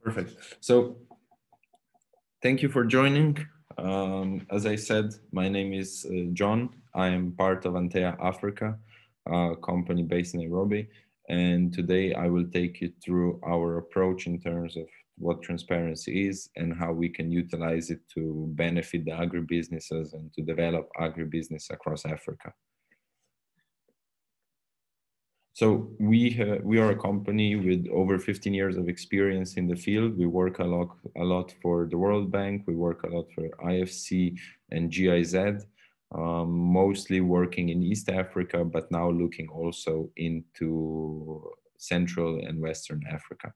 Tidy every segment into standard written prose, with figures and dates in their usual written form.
Perfect. So thank you for joining. As I said, my name is John. I am part of Antea Africa, a company based in Nairobi. And today I will take you through our approach in terms of what transparency is and how we can utilize it to benefit the agribusinesses and to develop agribusiness across Africa. So we are a company with over 15 years of experience in the field. We work a lot for the World Bank. We work a lot for IFC and GIZ, mostly working in East Africa, but now looking also into Central and Western Africa.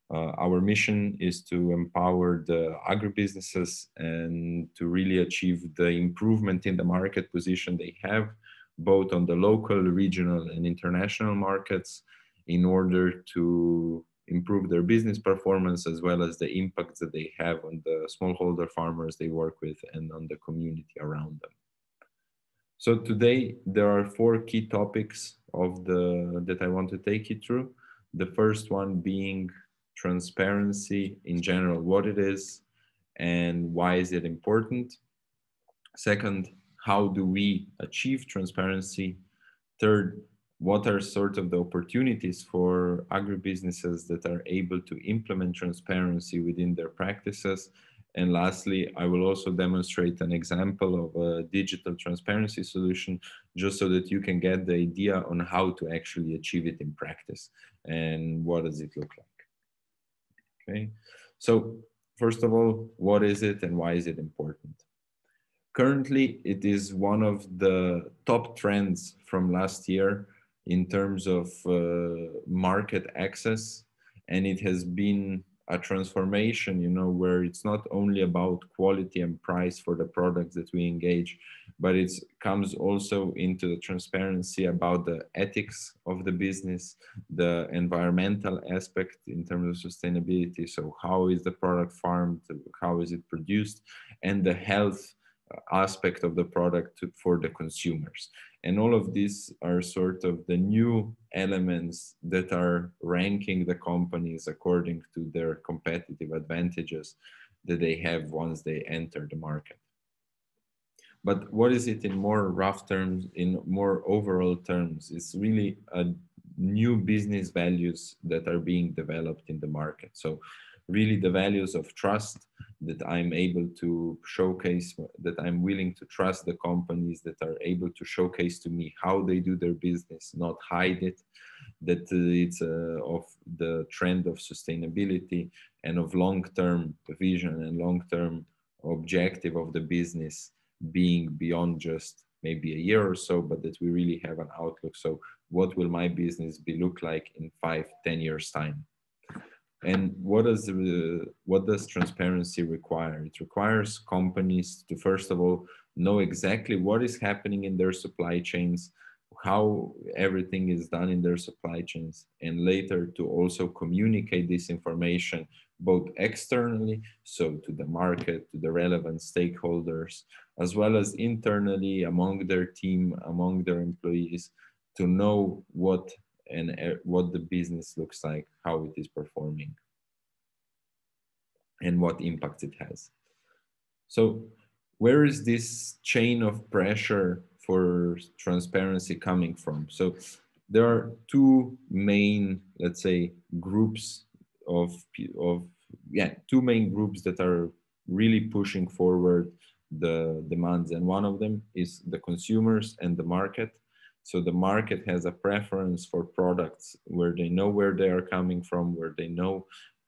Our mission is to empower the agribusinesses and to really achieve the improvement in the market position they have, both on the local, regional, and international markets, in order to improve their business performance as well as the impacts that they have on the smallholder farmers they work with and on the community around them. So today there are four key topics that I want to take you through. The first one being transparency in general, what it is and why is it important. Second, how do we achieve transparency? Third, what are sort of the opportunities for agribusinesses that are able to implement transparency within their practices? And lastly, I will also demonstrate an example of a digital transparency solution, just so that you can get the idea on how to actually achieve it in practice and what does it look like. Okay, so first of all, what is it and why is it important? Currently, it is one of the top trends from last year in terms of market access. And it has been a transformation, where it's not only about quality and price for the products that we engage, but it comes also into the transparency about the ethics of the business, the environmental aspect in terms of sustainability. So how is the product farmed? How is it produced? And the health aspect of the product for the consumers. And all of these are sort of the new elements that are ranking the companies according to their competitive advantages that they have once they enter the market. But what is it in more rough terms, in more overall terms? It's really a new business values that are being developed in the market. So really the values of trust, that I'm able to showcase, that I'm willing to trust the companies that are able to showcase to me how they do their business, not hide it, that it's of the trend of sustainability and of long-term vision and long-term objective of the business being beyond just maybe a year or so, but that we really have an outlook. So what will my business look like in 5-10 years time? And what does transparency require? It requires companies to, first of all, know exactly what is happening in their supply chains, how everything is done in their supply chains, and later to also communicate this information both externally, so to the market, to the relevant stakeholders, as well as internally among their team, among their employees, to know what the business looks like, how it is performing, and what impact it has. So where is this chain of pressure for transparency coming from? So there are two main, let's say, groups two main groups that are really pushing forward the demands. And one of them is the consumers and the market. So the market has a preference for products where they know where they are coming from, where they know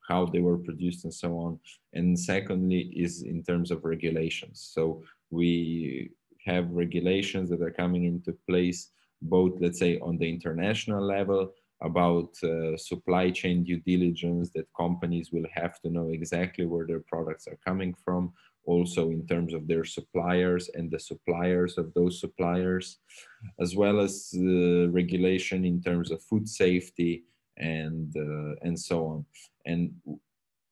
how they were produced and so on. And secondly is in terms of regulations. So we have regulations that are coming into place, both, let's say, on the international level about supply chain due diligence, that companies will have to know exactly where their products are coming from, also in terms of their suppliers and the suppliers of those suppliers, as well as regulation in terms of food safety and so on. And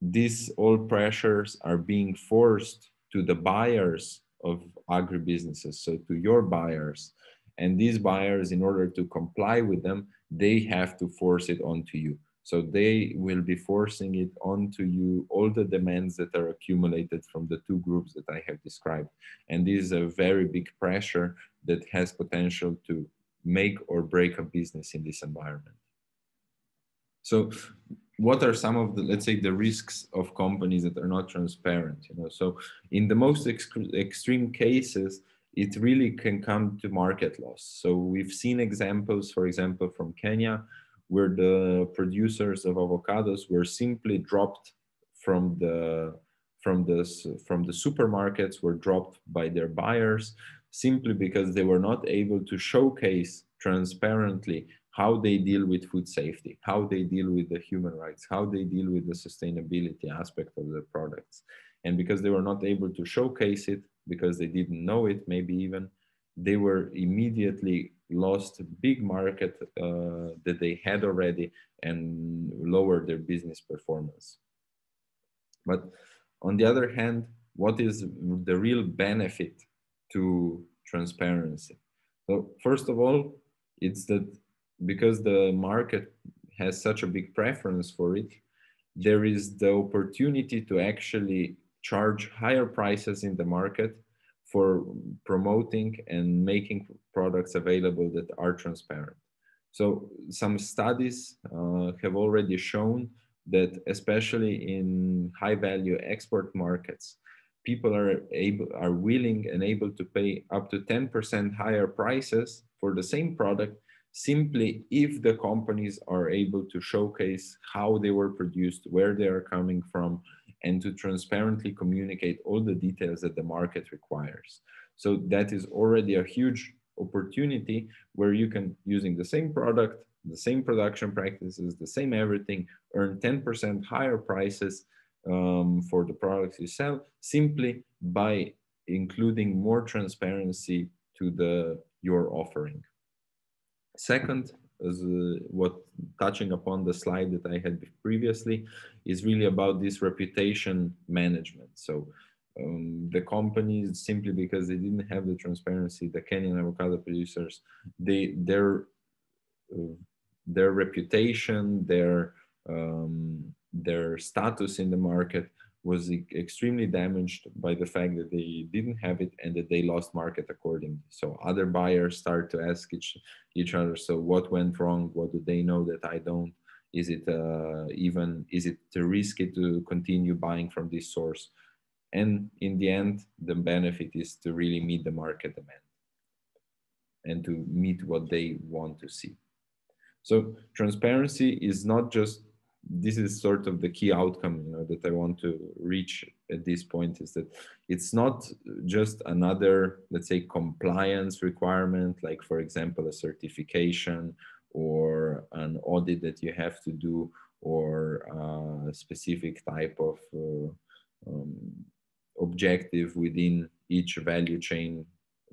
these all pressures are being forced to the buyers of agribusinesses, so to your buyers. And these buyers, in order to comply with them, they have to force it onto you. So they will be forcing it onto you, all the demands that are accumulated from the two groups that I have described. And this is a very big pressure that has potential to make or break a business in this environment. So what are some of the, let's say, the risks of companies that are not transparent? So in the most extreme cases, it really can come to market loss. So we've seen examples, for example, from Kenya, where the producers of avocados were simply dropped from the from the supermarkets, were dropped by their buyers simply because they were not able to showcase transparently how they deal with food safety, how they deal with the human rights, how they deal with the sustainability aspect of the products. And because they were not able to showcase it, because they didn't know it, maybe even, they were immediately lost a big market that they had already and lowered their business performance. But on the other hand, what is the real benefit to transparency? So first of all, it's that because the market has such a big preference for it, there is the opportunity to actually charge higher prices in the market for promoting and making products available that are transparent. So some studies have already shown that especially in high value export markets, people are willing and able to pay up to 10% higher prices for the same product, simply if the companies are able to showcase how they were produced, where they are coming from, and to transparently communicate all the details that the market requires. So that is already a huge opportunity where you can, using the same product, the same production practices, the same everything, earn 10% higher prices for the products you sell, simply by including more transparency to your offering. Second, as what touching upon the slide that I had previously, is really about this reputation management. So the companies, simply because they didn't have the transparency, the Kenyan avocado producers, uh, their reputation, their status in the market was extremely damaged by the fact that they didn't have it and that they lost market accordingly. So other buyers start to ask each other, so what went wrong? What do they know that I don't? Is it is it too risky to continue buying from this source? And in the end, the benefit is to really meet the market demand and to meet what they want to see. So transparency is not just, this is sort of the key outcome, that I want to reach at this point, is that it's not just another, let's say, compliance requirement, like for example, a certification or an audit that you have to do, or a specific type of um, objective within each value chain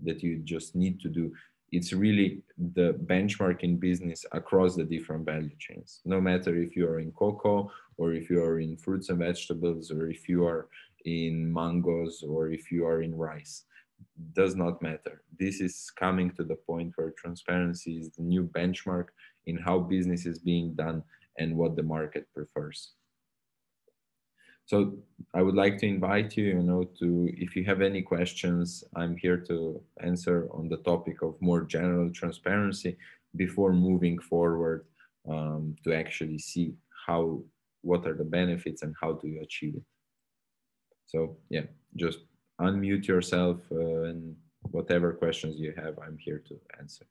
that you just need to do. It's really the benchmark in business across the different value chains. No matter if you are in cocoa, or if you are in fruits and vegetables, or if you are in mangoes, or if you are in rice, does not matter. This is coming to the point where transparency is the new benchmark in how business is being done and what the market prefers. So I would like to invite you, to, if you have any questions, I'm here to answer on the topic of more general transparency before moving forward to actually see what are the benefits and how do you achieve it. So yeah, just unmute yourself and whatever questions you have, I'm here to answer.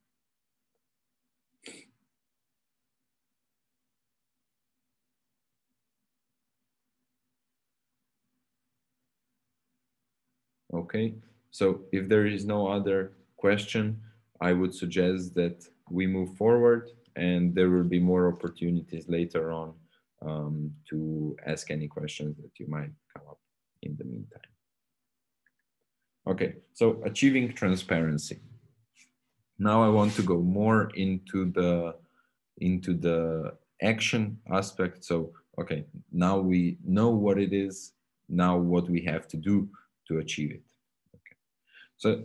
Okay, so if there is no other question, I would suggest that we move forward, and there will be more opportunities later on to ask any questions that you might come up in the meantime. Okay, so achieving transparency. Now I want to go more into the action aspect. So, okay, now we know what it is, now what we have to do to achieve it. Okay. So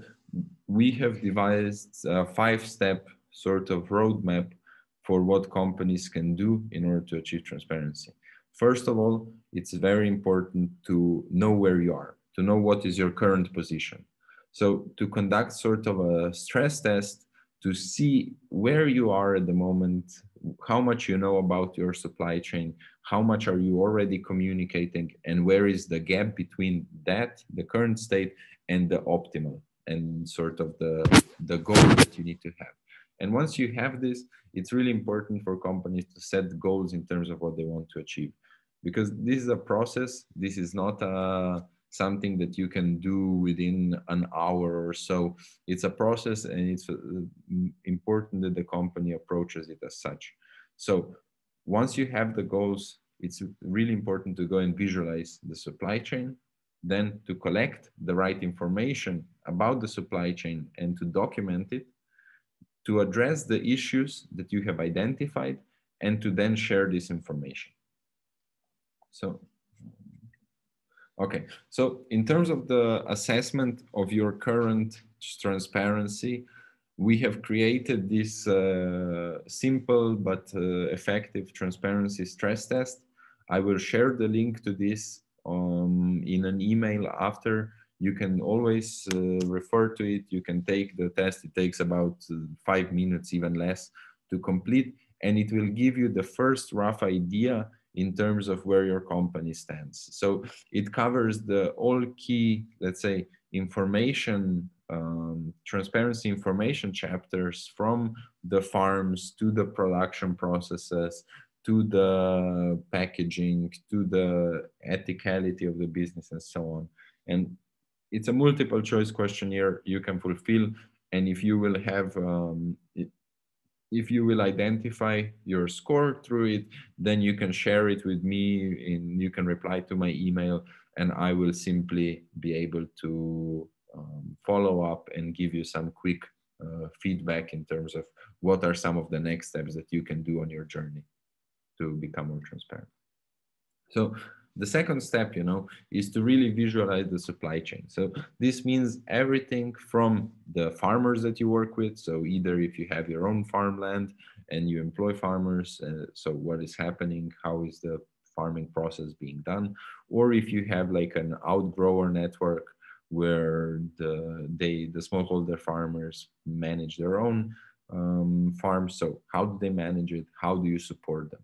we have devised a 5-step sort of roadmap for what companies can do in order to achieve transparency. First of all, it's very important to know where you are, to know what is your current position. So to conduct sort of a stress test to see where you are at the moment, how much you know about your supply chain, how much are you already communicating, and where is the gap between that, the current state, and the optimal, and sort of the goal that you need to have. And once you have this, it's really important for companies to set goals in terms of what they want to achieve, because this is a process. This is not something that you can do within an hour or so. It's a process, and it's important that the company approaches it as such. So once you have the goals, it's really important to go and visualize the supply chain, then to collect the right information about the supply chain and to document it, to address the issues that you have identified, and to then share this information. So, okay. So in terms of the assessment of your current transparency, we have created this simple but effective transparency stress test. I will share the link to this in an email after. You can always refer to it. You can take the test. It takes about 5 minutes, even less, to complete. And it will give you the first rough idea in terms of where your company stands. So it covers the all key, let's say, information, transparency information chapters, from the farms to the production processes, to the packaging, to the ethicality of the business, and so on. And it's a multiple choice questionnaire you can fulfill. And if you will have, if you will identify your score through it, then you can share it with me, and you can reply to my email, and I will simply be able to follow up and give you some quick feedback in terms of what are some of the next steps that you can do on your journey to become more transparent. So the second step, is to really visualize the supply chain. So this means everything from the farmers that you work with. So either if you have your own farmland and you employ farmers, so what is happening, how is the farming process being done, or if you have like an outgrower network where the smallholder farmers manage their own farms. So how do they manage it? How do you support them?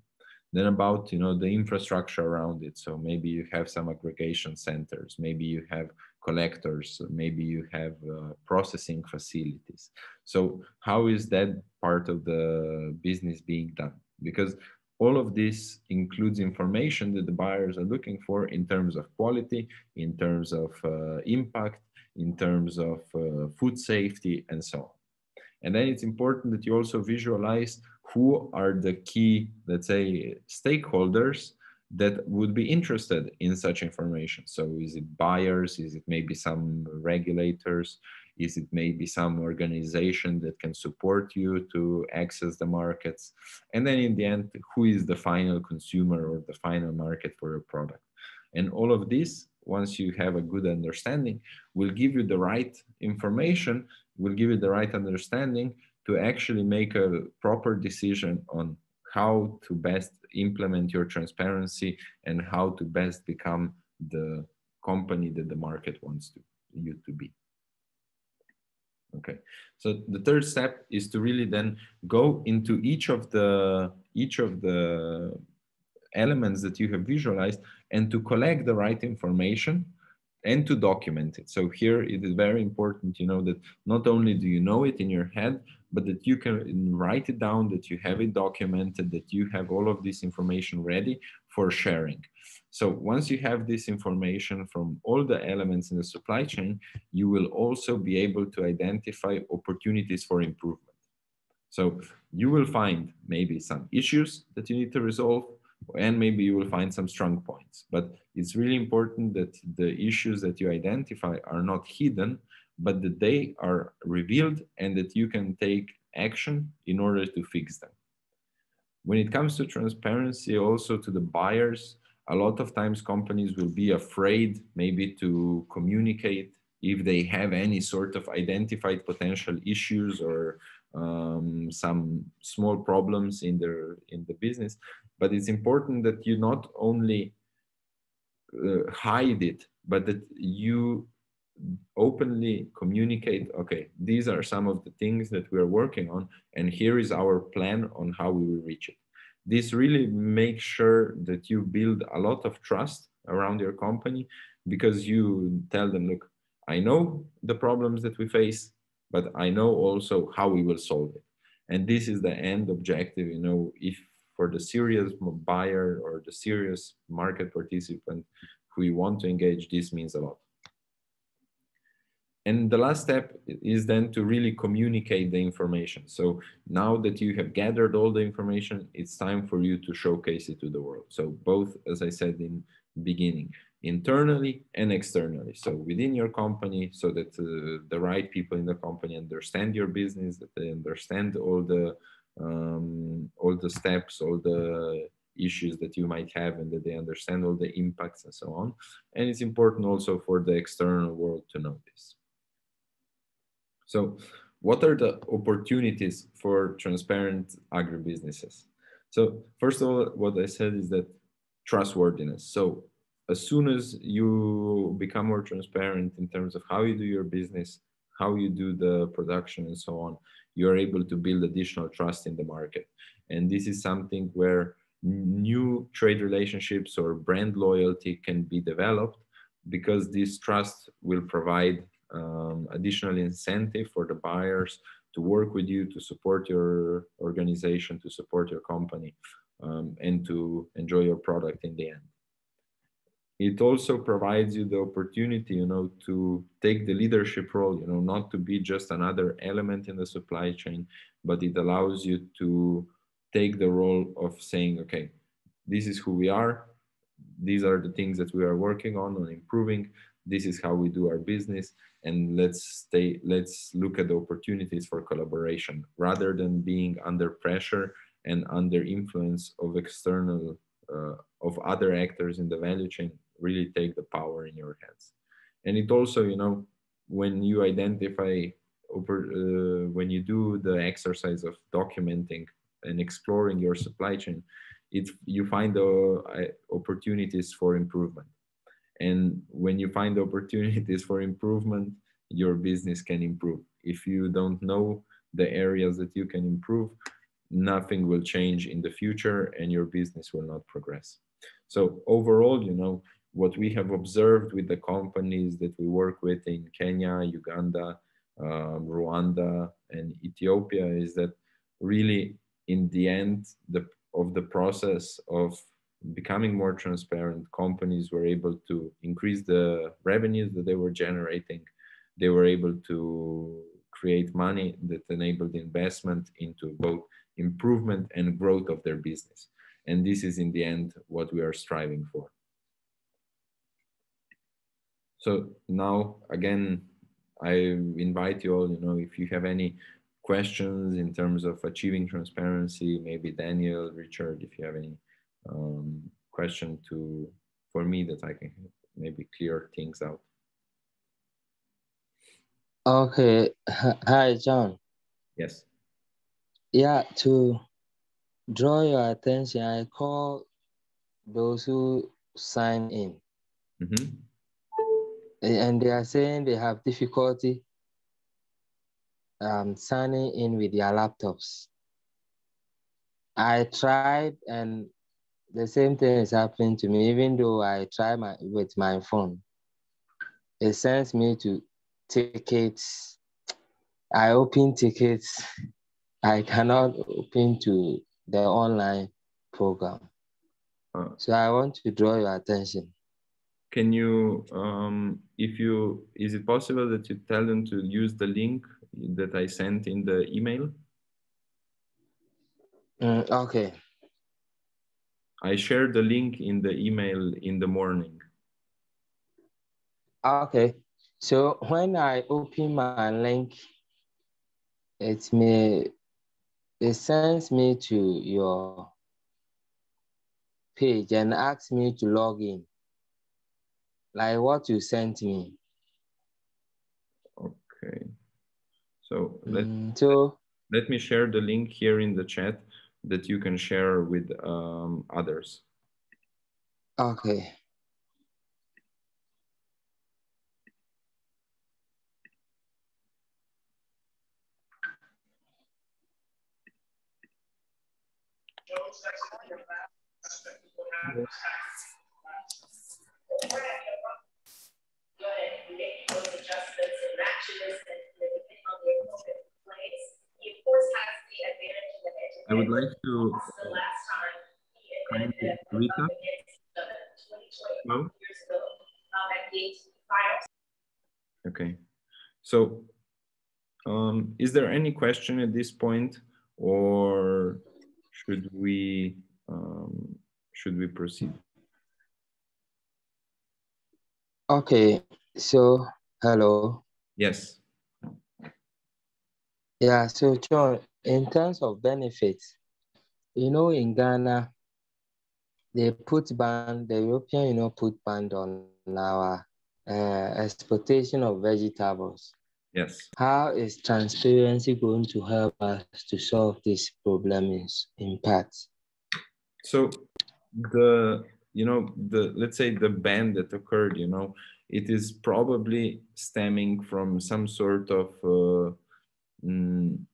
Then about the infrastructure around it. So maybe you have some aggregation centers, maybe you have collectors, maybe you have processing facilities. So how is that part of the business being done? Because all of this includes information that the buyers are looking for in terms of quality, in terms of impact, in terms of food safety, and so on. And then it's important that you also visualize who are the key, let's say, stakeholders that would be interested in such information. So is it buyers? Is it maybe some regulators? Is it maybe some organization that can support you to access the markets? And then in the end, who is the final consumer or the final market for your product? And all of this, once you have a good understanding, will give you the right information, will give you the right understanding to actually make a proper decision on how to best implement your transparency and how to best become the company that the market wants you to be. Okay, so the third step is to really then go into each of the elements that you have visualized and to collect the right information and to document it. So here it is very important, that not only do you know it in your head, but that you can write it down, that you have it documented, that you have all of this information ready for sharing. So once you have this information from all the elements in the supply chain, you will also be able to identify opportunities for improvement. So you will find maybe some issues that you need to resolve, and maybe you will find some strong points. But it's really important that the issues that you identify are not hidden, but that they are revealed and that you can take action in order to fix them. When it comes to transparency also to the buyers, a lot of times companies will be afraid maybe to communicate if they have any sort of identified potential issues or some small problems in the business. But it's important that you not only hide it, but that you openly communicate, okay, these are some of the things that we are working on, and here is our plan on how we will reach it. This really makes sure that you build a lot of trust around your company, because you tell them, look, I know the problems that we face, but I know also how we will solve it. And this is the end objective, if for the serious buyer or the serious market participant who you want to engage, this means a lot. And the last step is then to really communicate the information. So now that you have gathered all the information, it's time for you to showcase it to the world. So both, as I said in the beginning, internally and externally. So within your company, so that the right people in the company understand your business, that they understand all the steps, all the issues that you might have, and that they understand all the impacts and so on. And it's important also for the external world to know this. So, what are the opportunities for transparent agribusinesses? So, first of all, what I said is that trustworthiness. So, as soon as you become more transparent in terms of how you do your business, how you do the production, and so on, you're able to build additional trust in the market. And this is something where new trade relationships or brand loyalty can be developed, because this trust will provide additional incentive for the buyers to work with you, to support your organization, to support your company, and to enjoy your product in the end. It also provides you the opportunity, to take the leadership role, not to be just another element in the supply chain, but it allows you to take the role of saying, okay, this is who we are. These are the things that we are working on improving. This is how we do our business, and let's look at the opportunities for collaboration rather than being under pressure and under influence of external of other actors in the value chain. Really take the power in your hands. And it also, when you identify when you do the exercise of documenting and exploring your supply chain, you find the opportunities for improvement. And when you find opportunities for improvement, your business can improve. If you don't know the areas that you can improve, nothing will change in the future and your business will not progress. So overall, what we have observed with the companies that we work with in Kenya, Uganda, Rwanda, and Ethiopia is that really in the end of the process of becoming more transparent, companies were able to increase the revenues that they were generating. They were able to create money that enabled investment into both improvement and growth of their business. And this is in the end what we are striving for. So now, again, I invite you all, if you have any questions in terms of achieving transparency, maybe Daniel, Richard, if you have any question for me that I can maybe clear things out. Okay. Hi, John. Yes. Yeah, to draw your attention, I call those who sign in. Mm-hmm. And they are saying they have difficulty signing in with their laptops. I tried, and the same thing is happening to me, even though I try with my phone. It sends me to tickets. I open tickets. I cannot open to the online program. So I want to draw your attention. Can you, is it possible that you tell them to use the link that I sent in the email? Okay. I shared the link in the email in the morning. Okay. So when I open my link, it sends me to your page and asks me to log in, like what you sent me. Okay. So Let me share the link here in the chat that you can share with others. Okay. I would like to kindly, Rita. No? Okay. So, is there any question at this point, or should we proceed? Okay. So, hello. Yes. Yeah. So, John, in terms of benefits, you know, in Ghana, they put ban, the European Union put ban on our exportation of vegetables. Yes. How is transparency going to help us to solve this problem in part? So let's say the ban that occurred, it is probably stemming from some sort of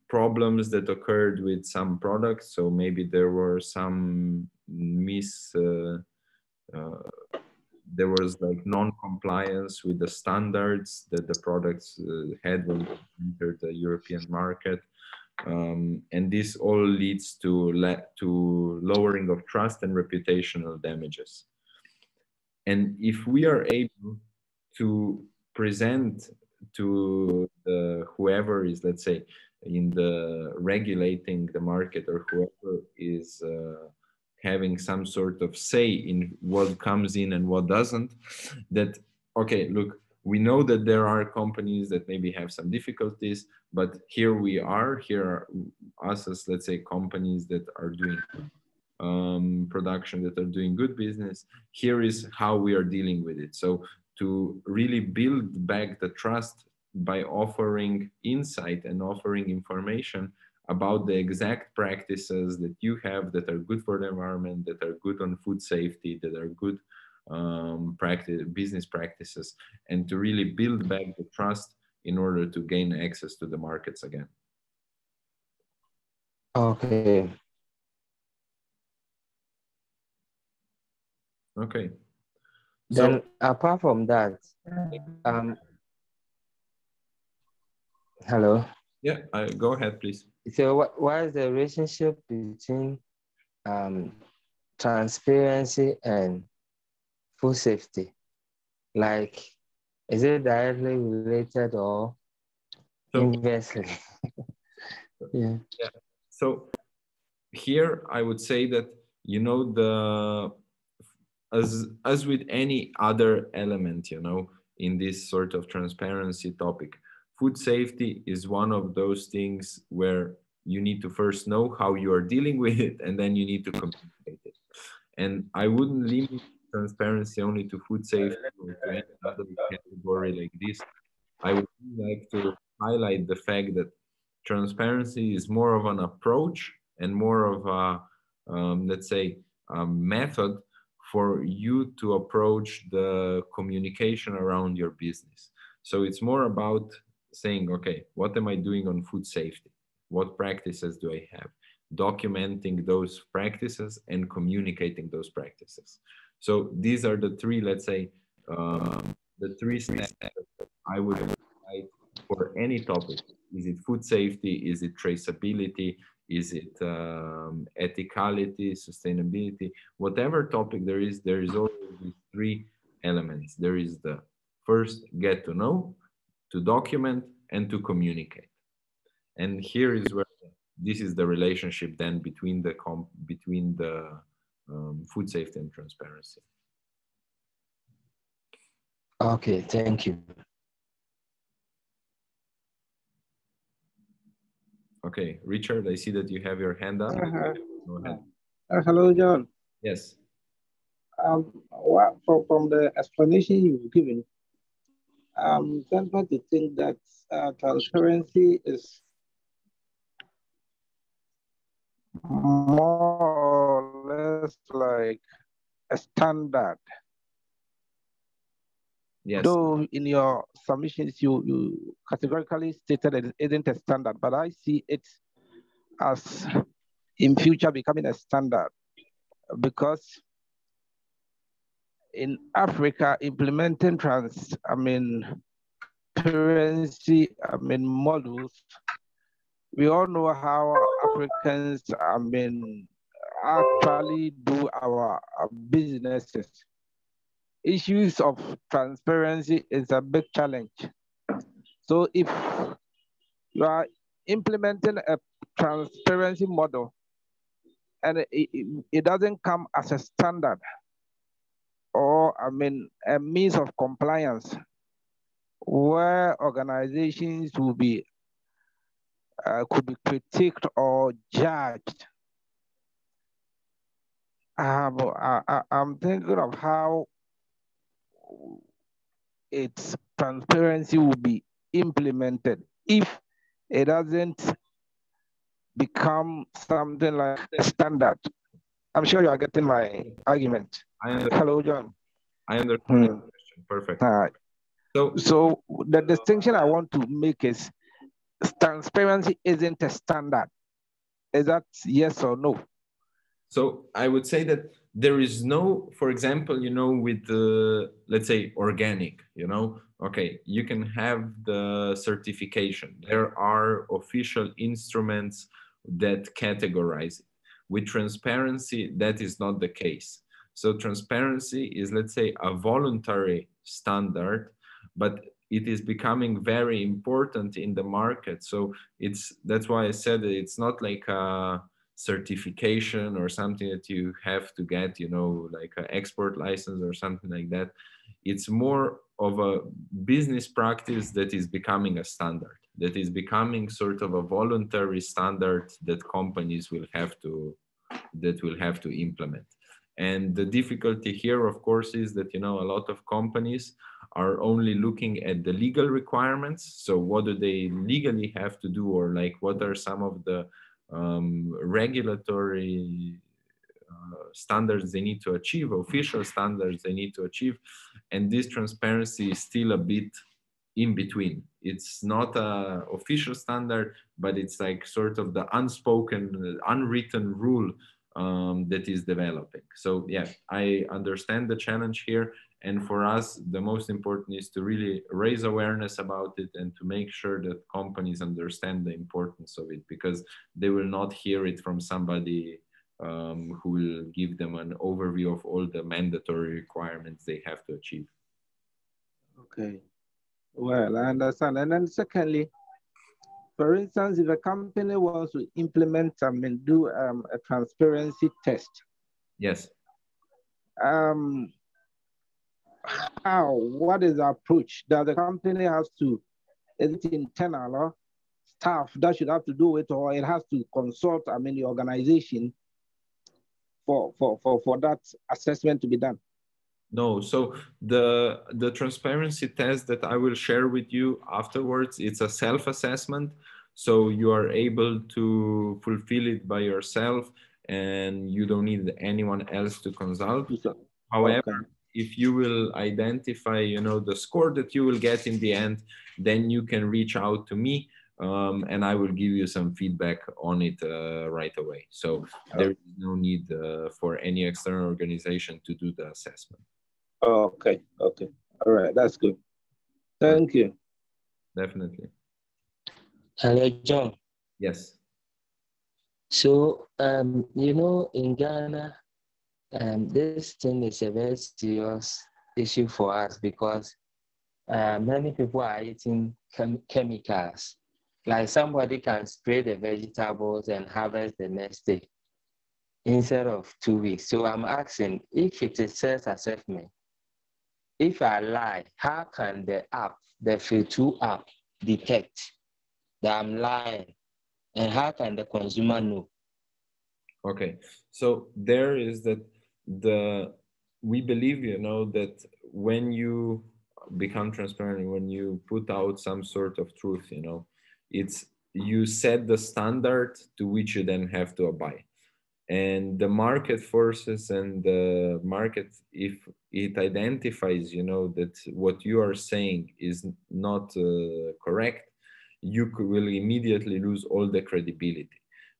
problems that occurred with some products. So maybe there were some there was like non-compliance with the standards that the products had when they entered the European market. And this all leads to lowering of trust and reputational damages. And if we are able to present to whoever is, let's say, in the regulating the market, or whoever is having some sort of say in what comes in and what doesn't, that, okay, look, we know that there are companies that maybe have some difficulties, but here are us as, let's say, companies that are doing production, that are doing good business. Here is how we are dealing with it. So to really build back the trust by offering insight and offering information about the exact practices that you have that are good for the environment, that are good on food safety, that are good business practices, and to really build back the trust in order to gain access to the markets again. Okay. Okay. Then apart from that, hello. Yeah, go ahead, please. So what is the relationship between transparency and food safety? Like, is it directly related or inversely? Yeah. So here I would say that, as with any other element, in this sort of transparency topic, food safety is one of those things where you need to first know how you are dealing with it, and then you need to communicate it. And I wouldn't limit transparency only to food safety or to any other category like this. I would like to highlight the fact that transparency is more of an approach and more of a, let's say, a method for you to approach the communication around your business. So it's more about saying, okay, what am I doing on food safety? What practices do I have? Documenting those practices and communicating those practices. So these are the three, let's say, the three steps that I would write for any topic. Is it food safety? Is it traceability? Is it ethicality, sustainability? Whatever topic there is always these three elements. There is the first, get to know, to document, and to communicate. And here is where this is the relationship then between the food safety and transparency. Okay, thank you. Okay, Richard, I see that you have your hand up. Go ahead. Hello, John. Yes. From the explanation you've given, tend not to think that transparency is more or less like a standard. Yes. Though in your submissions, you categorically stated that it isn't a standard, but I see it as in future becoming a standard because in Africa, implementing currency, models, we all know how Africans, actually do our businesses. Issues of transparency is a big challenge. So if you are implementing a transparency model and it doesn't come as a standard or a means of compliance where organizations will be could be critiqued or judged. I'm thinking of how its transparency will be implemented if it doesn't become something like a standard. I'm sure you are getting my argument. Hello, John. I understand your question. Perfect. So the distinction I want to make is transparency isn't a standard. Is that yes or no? So I would say that there is no, for example, with the, let's say, organic, okay, you can have the certification. There are official instruments that categorize it. With transparency, that is not the case. So transparency is, let's say, a voluntary standard, but it is becoming very important in the market. So that's why I said that it's not like a certification or something that you have to get, like an export license or something like that. It's more of a business practice that is becoming a standard, that is becoming sort of a voluntary standard that companies will have to implement. And the difficulty here, of course, is that, a lot of companies are only looking at the legal requirements. So what do they legally have to do, or like what are some of the regulatory standards they need to achieve, official standards they need to achieve. And this transparency is still a bit in between. It's not a official standard, but it's like sort of the unspoken, unwritten rule that is developing. So yeah, I understand the challenge here. And for us, the most important is to really raise awareness about it and to make sure that companies understand the importance of it, because they will not hear it from somebody who will give them an overview of all the mandatory requirements they have to achieve. Okay. Well, I understand. And then secondly, for instance, if a company wants to implement do a transparency test. Yes. What is the approach? Does the company has to, is it internal or staff that should have to do it, or it has to consult, the organization for that assessment to be done? No, so the transparency test that I will share with you afterwards, it's a self-assessment. So you are able to fulfill it by yourself and you don't need anyone else to consult. However, okay, if you will identify, the score that you will get in the end, then you can reach out to me and I will give you some feedback on it right away. So there is no need for any external organization to do the assessment. Okay. Okay. All right. That's good. Thank you. Definitely. Hello, John. Yes. So, in Ghana, this thing is a very serious issue for us because many people are eating chemicals. Like somebody can spray the vegetables and harvest the next day instead of 2 weeks. So I'm asking, if it is self-assessment, if I lie, how can the Fita app detect that I'm lying? And how can the consumer know? Okay, so there is that we believe, that when you become transparent, when you put out some sort of truth, it's you set the standard to which you then have to abide. And the market forces and the market, if it identifies, that what you are saying is not correct, you will immediately lose all the credibility.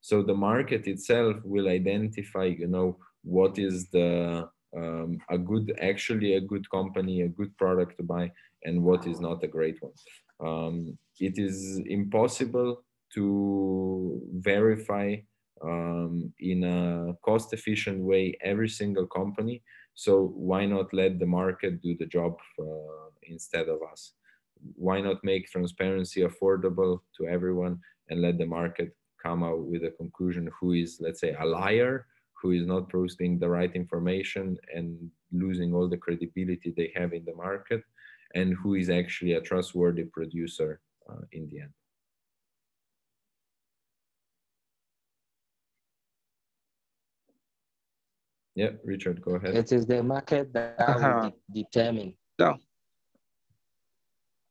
So the market itself will identify, what is the actually a good company, a good product to buy, and what is not a great one. It is impossible to verify in a cost efficient way every single company. So why not let the market do the job instead of us? Why not make transparency affordable to everyone and let the market come out with a conclusion who is, let's say, a liar, who is not posting the right information and losing all the credibility they have in the market, and who is actually a trustworthy producer in the end. Yeah, Richard, go ahead. It is the market that will determine. No.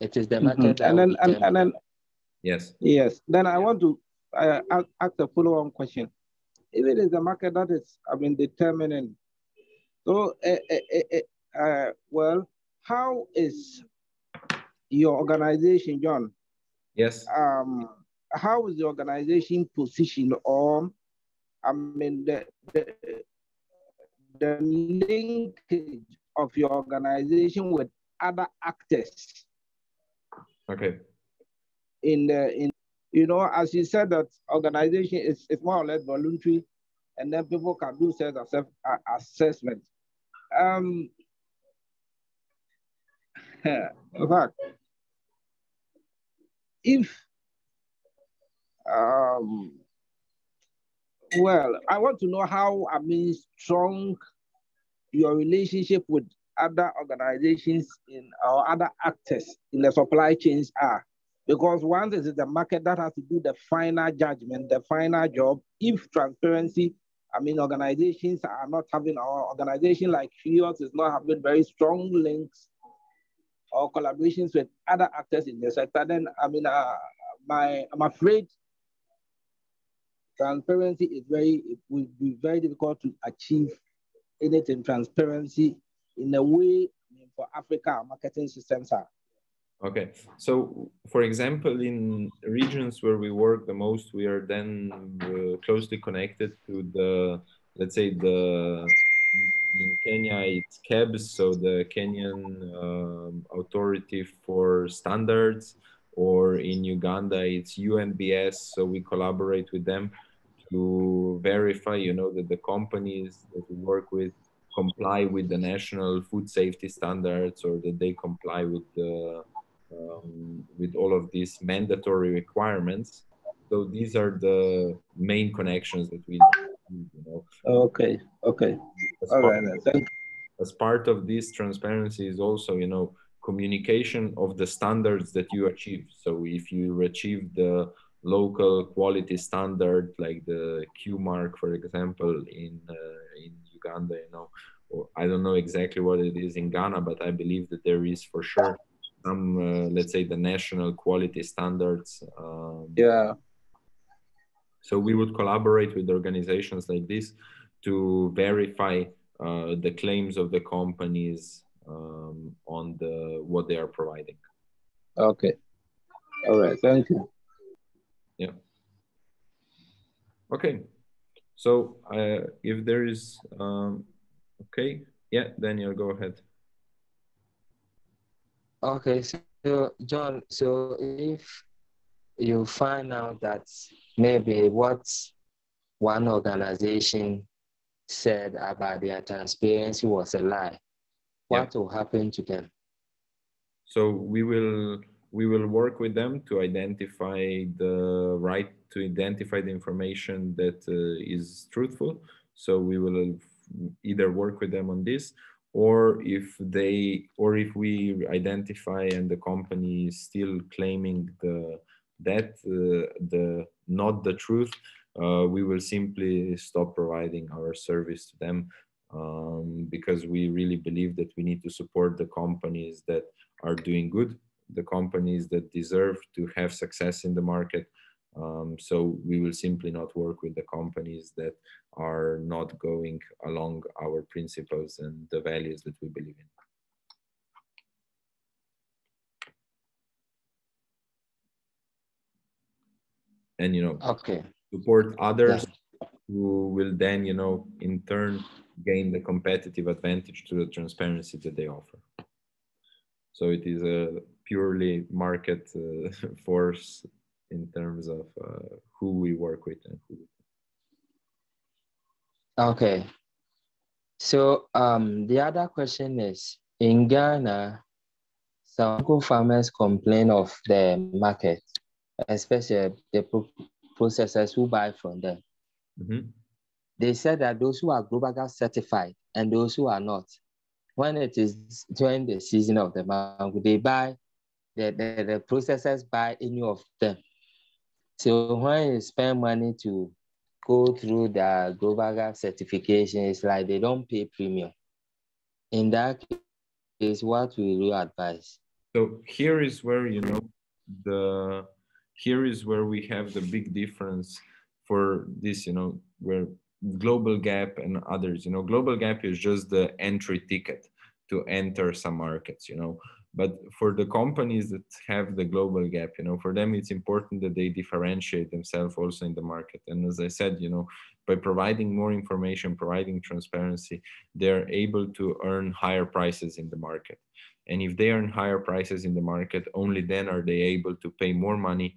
It is the market that will determine. And then, yes. Yes. Then I want to ask a follow-on question. If it is the market that is, determining, so, well, how is your organization, John? Yes. How is the organization positioned, or the linkage of your organization with other actors? Okay. As you said, that organization is more or less voluntary, and then people can do self-assessment. In fact, if well, I want to know how strong your relationship with other organizations or other actors in the supply chains are. Because once it is the market that has to do the final judgment, the final job. If transparency, organizations are not having, our organization like yours is not having very strong links or collaborations with other actors in the sector, then I'm afraid transparency it will be very difficult to achieve anything transparency in a way for Africa. Our marketing systems are. Okay, so for example, in regions where we work the most, we are then closely connected to the, let's say, in Kenya, it's KEBS, so the Kenyan Authority for Standards, or in Uganda, it's UNBS, so we collaborate with them to verify, that the companies that we work with comply with the national food safety standards, or that they comply with all of these mandatory requirements. So these are the main connections that we do. Okay. As part of this transparency is also, communication of the standards that you achieve. So if you achieve the local quality standard, like the Q mark, for example, in Uganda, or I don't know exactly what it is in Ghana, but I believe that there is for sure some, let's say, the national quality standards. So we would collaborate with organizations like this to verify the claims of the companies on what they are providing. Okay. All right. Thank you. Yeah. Okay. So if there is, okay. Yeah, Daniel, go ahead. Okay, so John, so if you find out that maybe what one organization said about their transparency was a lie, what will happen to them? So we will work with them to identify the information that is truthful. So we will either work with them on this, or if we identify and the company is still claiming not the truth, we will simply stop providing our service to them, because we really believe that we need to support the companies that are doing good, the companies that deserve to have success in the market, So we will simply not work with the companies that are not going along our principles and the values that we believe in. And, Okay. support Yeah. others who will then, in turn gain the competitive advantage to the transparency that they offer. So it is a purely market force in terms of who we work with and who. Okay. So the other question is, in Ghana, some local farmers complain of the market, especially the processors who buy from them. Mm-hmm. They said that those who are Global Gas certified and those who are not, when it is during the season of the mango, they buy, the processors buy any of them. So when you spend money to go through the Global Gas certification, it's like they don't pay premium. In that case, what will you advise? So here is where, the here is where we have the big difference for this, where global gap and others, global gap is just the entry ticket to enter some markets, but for the companies that have the global gap, for them it's important that they differentiate themselves also in the market. And as I said, by providing more information, providing transparency, they're able to earn higher prices in the market. And if they earn higher prices in the market, only then are they able to pay more money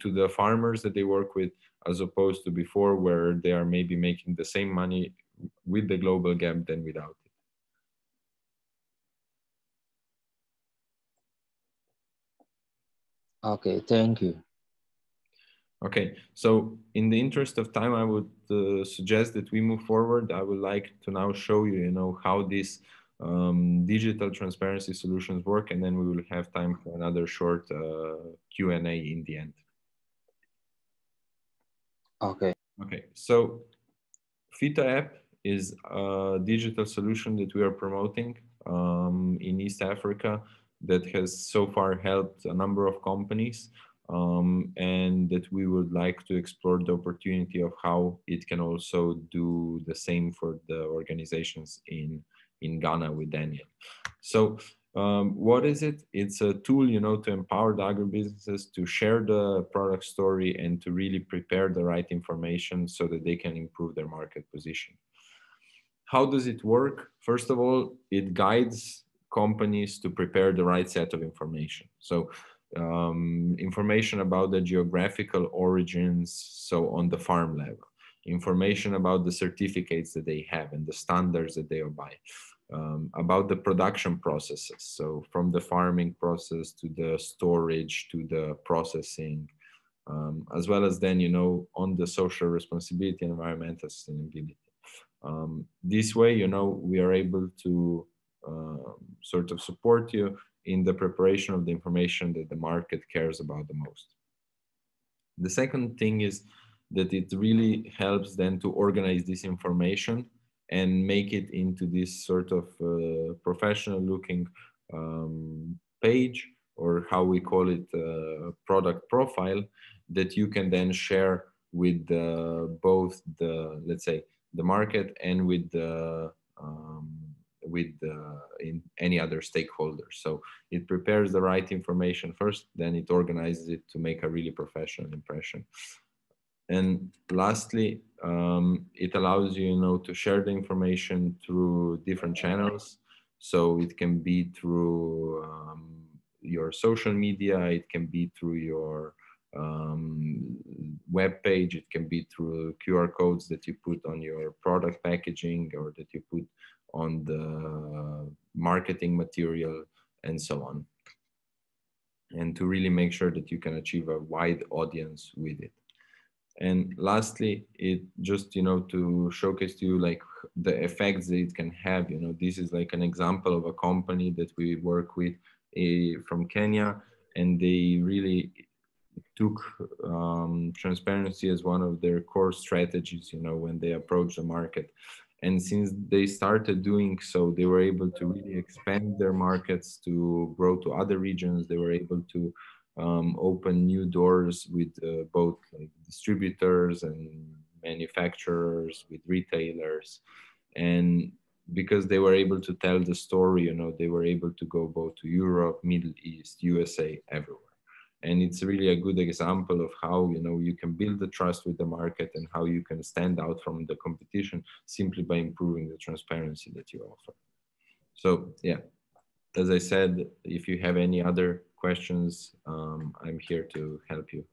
to the farmers that they work with, as opposed to before, where they are maybe making the same money with the global gap than without it. Okay, thank you. Okay, so in the interest of time, I would suggest that we move forward. I would like to now show you, how these digital transparency solutions work, and then we will have time for another short Q&A in the end. Okay. Okay, so Fita App is a digital solution that we are promoting in East Africa that has so far helped a number of companies, and that we would like to explore the opportunity of how it can also do the same for the organizations in Ghana with Daniel. So what is it? It's a tool, to empower the agribusinesses to share the product story and to really prepare the right information so that they can improve their market position. How does it work? First of all, it guides companies to prepare the right set of information. So information about the geographical origins, so on the farm level, information about the certificates that they have and the standards that they obey. About the production processes, so from the farming process to the storage to the processing, as well as then, on the social responsibility and environmental sustainability. This way, we are able to sort of support you in the preparation of the information that the market cares about the most. The second thing is that it really helps then to organize this information and make it into this sort of professional looking page, or how we call it, product profile, that you can then share with both the, let's say, the market and with the in any other stakeholders. So it prepares the right information first, then it organizes it to make a really professional impression. And lastly, it allows you, to share the information through different channels. So it can be through your social media, it can be through your web page, it can be through QR codes that you put on your product packaging or that you put on the marketing material, and so on. And to really make sure that you can achieve a wide audience with it. And lastly, it just, to showcase to you like the effects that it can have. This is like an example of a company that we work with from Kenya, and they really took transparency as one of their core strategies, when they approach the market. And since they started doing so, they were able to really expand their markets, to grow to other regions. They were able to open new doors with both like distributors and manufacturers, with retailers. And because they were able to tell the story, you know, they were able to go both to Europe, Middle East, USA, everywhere. And it's really a good example of how, you know, you can build the trust with the market and how you can stand out from the competition simply by improving the transparency that you offer. So yeah, as I said, if you have any other questions, I'm here to help you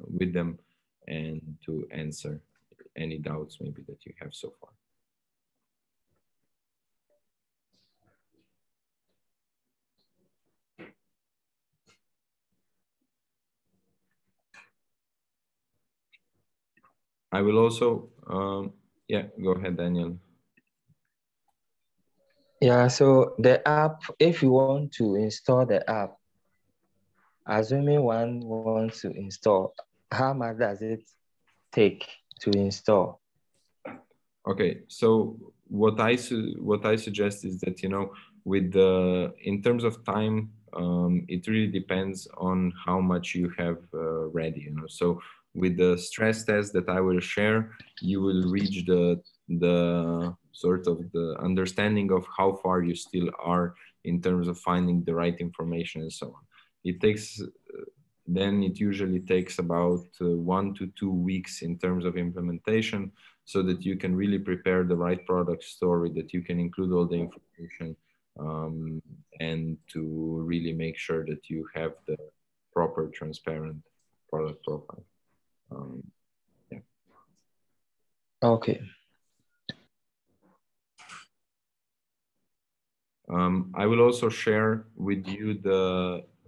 with them and to answer any doubts maybe that you have so far. I will also, yeah, go ahead, Daniel. Yeah, so the app, if you want to install the app, assuming one wants to install, how much does it take to install? Okay, so what I suggest is that, you know, with the in terms of time, it really depends on how much you have ready. You know, so with the stress test that I will share, you will reach the sort of the understanding of how far you still are in terms of finding the right information and so on. It takes then it usually takes about 1 to 2 weeks in terms of implementation, so that you can really prepare the right product story, that you can include all the information, and to really make sure that you have the proper transparent product profile. Yeah. Okay. I will also share with you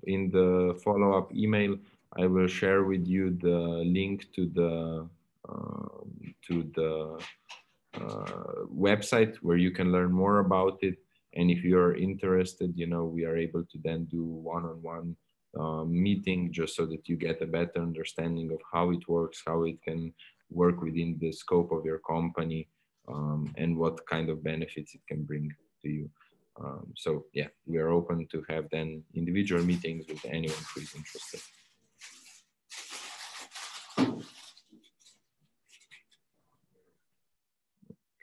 in the follow-up email, I will share with you the link to the website where you can learn more about it. And if you're interested, you know, we are able to then do one-on-one meeting, just so that you get a better understanding of how it works, how it can work within the scope of your company, and what kind of benefits it can bring to you. So yeah, we are open to have then individual meetings with anyone who is interested.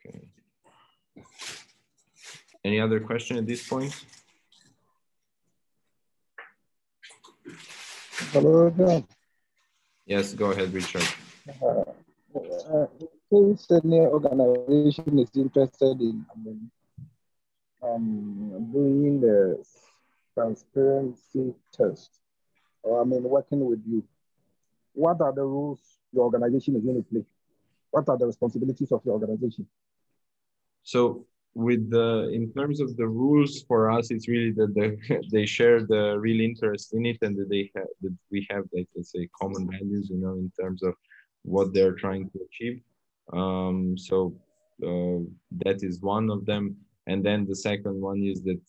Okay. Any other question at this point? Hello, John. Yes, go ahead, Richard. In case any organization is interested in doing the transparency test, or working with you, what are the rules your organization is going to play? What are the responsibilities of your organization? So with in terms of the rules for us, it's really that they share the real interest in it, and that that we have, like, let's say, common values, you know, in terms of what they're trying to achieve. So that is one of them, and then the second one is that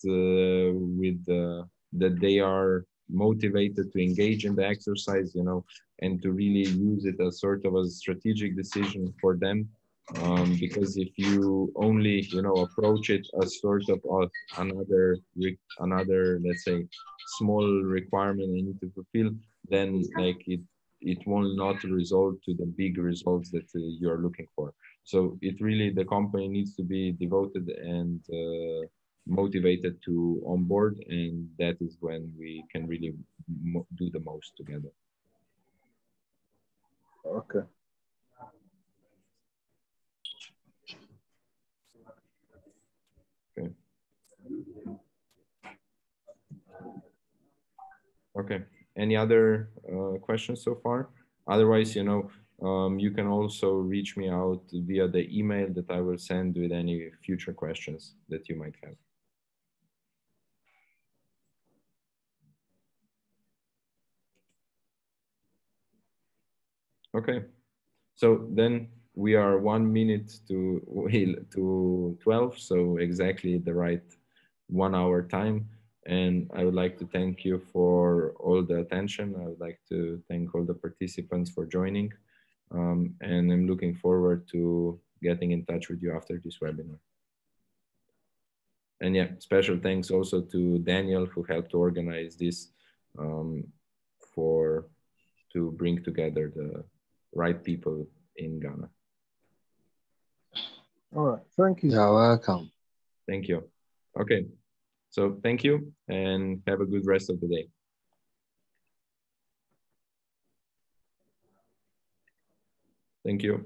that they are motivated to engage in the exercise, you know, and to really use it as sort of a strategic decision for them. Because if you only, you know, approach it as sort of another, let's say, small requirement you need to fulfill, then like it will not result to the big results that you're looking for. So it really, the company needs to be devoted and motivated to onboard, and that is when we can really do the most together. Okay. Okay. Okay. Any other questions so far? Otherwise, you know, you can also reach me out via the email that I will send with any future questions that you might have. Okay. So then we are 1 minute to 12, so exactly the right 1 hour time. And I would like to thank you for all the attention. I would like to thank all the participants for joining. And I'm looking forward to getting in touch with you after this webinar. And yeah, special thanks also to Daniel, who helped to organize this. to bring together the right people in Ghana. All right. Thank you. You're welcome. Thank you. Okay. So thank you and have a good rest of the day. Thank you.